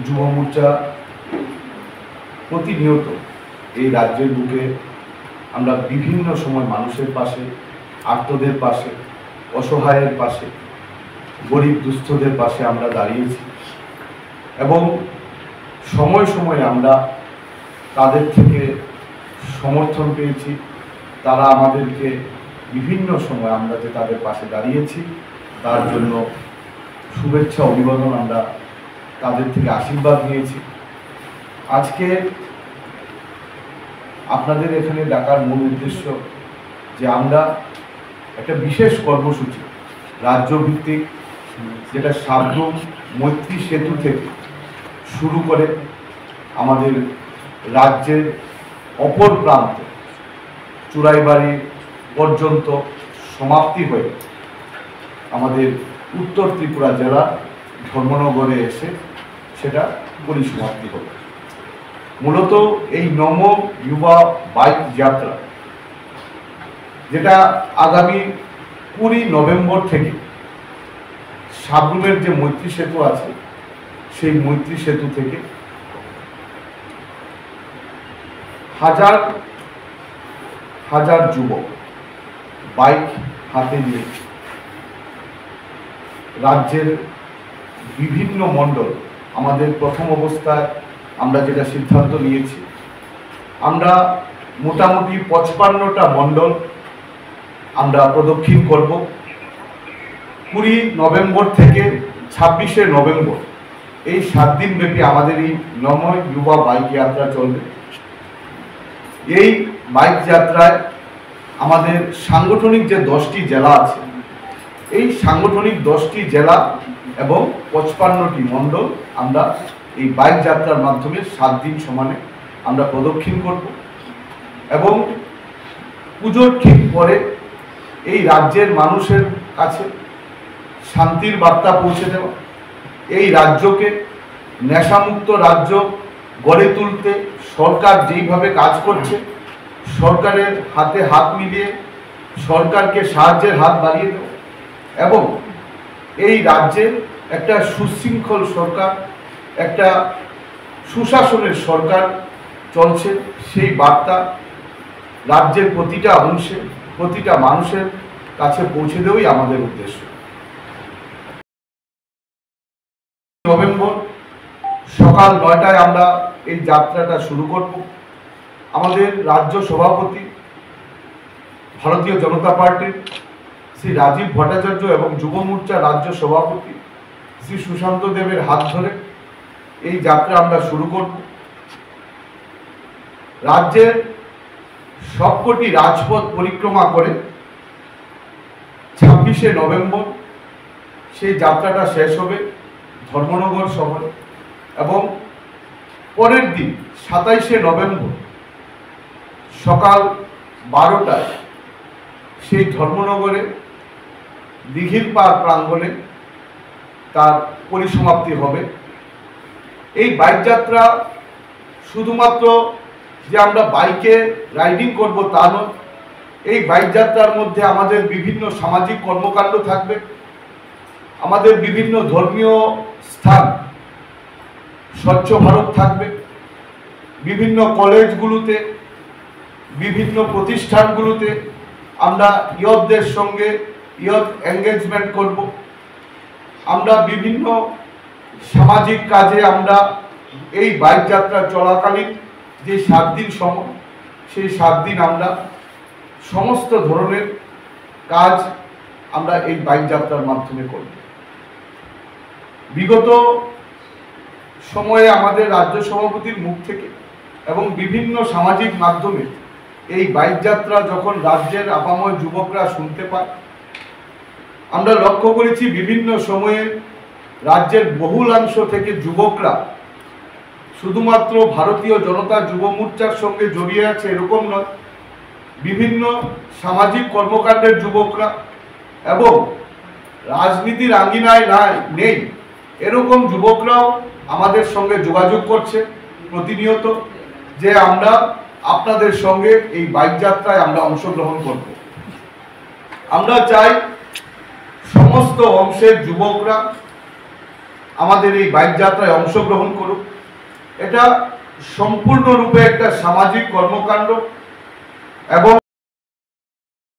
যুব মোর্চা প্রতিনিয়ত এই রাজ্যের বুকে আমরা বিভিন্ন সময় মানুষের পাশে, আর্তদের পাশে, অসহায়ের পাশে, গরিব দুস্থদের পাশে আমরা দাঁড়িয়েছি এবং সময় সময়ে আমরা তাদের থেকে সমর্থন পেয়েছি। তারা আমাদেরকে বিভিন্ন সময় আমরা যে তাদের পাশে দাঁড়িয়েছি তার জন্য শুভেচ্ছা অভিবাদন আমরা তাদের থেকে আশীর্বাদ নিয়েছি। আজকে আপনাদের এখানে ডাকার মূল উদ্দেশ্য যে আমরা একটা বিশেষ কর্মসূচি রাজ্যভিত্তিক, যেটা সাবরুম মৈত্রী সেতু থেকে শুরু করে আমাদের রাজ্যের অপর প্রান্তে চুরাইবাড়ি পর্যন্ত সমাপ্তি হয়ে আমাদের উত্তর ত্রিপুরা জেলার ধর্মনগরে এসে সেটা পরিসমাপ্তি হবে। মূলত এই নমো যুবা বাইক যাত্রা, যেটা আগামী 20 নভেম্বর থেকে সাবরুমের যে মৈত্রী সেতু আছে সেই মৈত্রী সেতু থেকে হাজার হাজার যুবক বাইক হাতে নিয়ে রাজ্যের বিভিন্ন মণ্ডল, আমাদের প্রথম অবস্থায় আমরা যেটা সিদ্ধান্ত নিয়েছি, আমরা মোটামুটি 55টা মণ্ডল আমরা প্রদক্ষিণ করব। 20 নভেম্বর থেকে 26শে নভেম্বর এই 7 দিন ব্যাপী আমাদের এই নমো যুবা বাইক যাত্রা চলবে। এই বাইক যাত্রায় আমাদের সাংগঠনিক যে 10টি জেলা আছে, এই সাংগঠনিক 10টি জেলা এবং 55টি মণ্ডল আমরা এই বাইক যাত্রার মাধ্যমে 7 দিন সমানে আমরা প্রদক্ষিণ করব এবং পুজোর ঠিক পরে এই রাজ্যের মানুষের কাছে শান্তির বার্তা পৌঁছে দেওয়া, এই রাজ্যকে নেশামুক্ত রাজ্য গড়ে তুলতে সরকার যেইভাবে কাজ করছে, সরকারের হাতে হাত মিলিয়ে সরকারকে সাহায্যের হাত বাড়িয়ে দেওয়া এবং এই রাজ্যে একটা সুশৃঙ্খল সরকার, একটা সুশাসনের সরকার চলছে, সেই বার্তা রাজ্যের প্রতিটা অংশে, প্রতিটা মানুষের কাছে পৌঁছে দেওয়াই আমাদের উদ্দেশ্য। নভেম্বর সকাল 9টায় আমরা এই যাত্রাটা শুরু করব। আমাদের রাজ্য সভাপতি ভারতীয় জনতা পার্টির শ্রী রাজীব ভট্টাচার্য এবং যুব মোর্চা রাজ্য সভাপতি শ্রী সুশান্ত দেবের হাত ধরে এই যাত্রা আমরা শুরু করব। রাজ্যের সবকটি রাজপথ পরিক্রমা করে 26শে নভেম্বর সেই যাত্রাটা শেষ হবে ধর্মনগর শহরে এবং পরের দিন 27শে নভেম্বর সকাল 12টায় সেই ধর্মনগরে দিঘির পাড় প্রাঙ্গণে তার পরিসমাপ্তি হবে। এই বাইক যাত্রা শুধুমাত্র যে আমরা বাইকে রাইডিং করব তা নয়, এই বাইক যাত্রার মধ্যে আমাদের বিভিন্ন সামাজিক কর্মকাণ্ড থাকবে, আমাদের বিভিন্ন ধর্মীয় স্থান, স্বচ্ছ ভারত থাকবে, বিভিন্ন কলেজগুলোতে, বিভিন্ন প্রতিষ্ঠানগুলোতে আমরা ইয়তদের সঙ্গে ইয়ত এঙ্গেজমেন্ট করব। আমরা বিভিন্ন সামাজিক কাজে আমরা এই বাইক যাত্রা চলাকালীন যে 7 দিন সময়, সেই 7 দিন আমরা সমস্ত ধরনের কাজ আমরা এই বাইক যাত্রার মাধ্যমে করব। বিগত সময়ে আমাদের রাজ্য সভাপতির মুখ থেকে এবং বিভিন্ন সামাজিক মাধ্যমে এই বাইক যাত্রা যখন রাজ্যের আপাময় যুবকরা শুনতে পায়, আমরা লক্ষ্য করেছি বিভিন্ন সময়ে রাজ্যের বহুলাংশ থেকে যুবকরা শুধুমাত্র ভারতীয় জনতা যুব মোর্চার সঙ্গে জড়িয়ে আছে এরকম নয়, বিভিন্ন সামাজিক কর্মকাণ্ডের যুবকরা এবং রাজনীতির আঙ্গিনায় নেই এরকম যুবকরাও আমাদের সঙ্গে যোগাযোগ করছে প্রতিনিয়ত যে আমরা আপনাদের সঙ্গে এই বাইক যাত্রায় আমরা অংশগ্রহণ করব। আমরা চাই সমস্ত অংশের যুবকরা আমাদের এই বাইক যাত্রায় অংশগ্রহণ করুক। এটা সম্পূর্ণরূপে একটা সামাজিক কর্মকাণ্ড এবং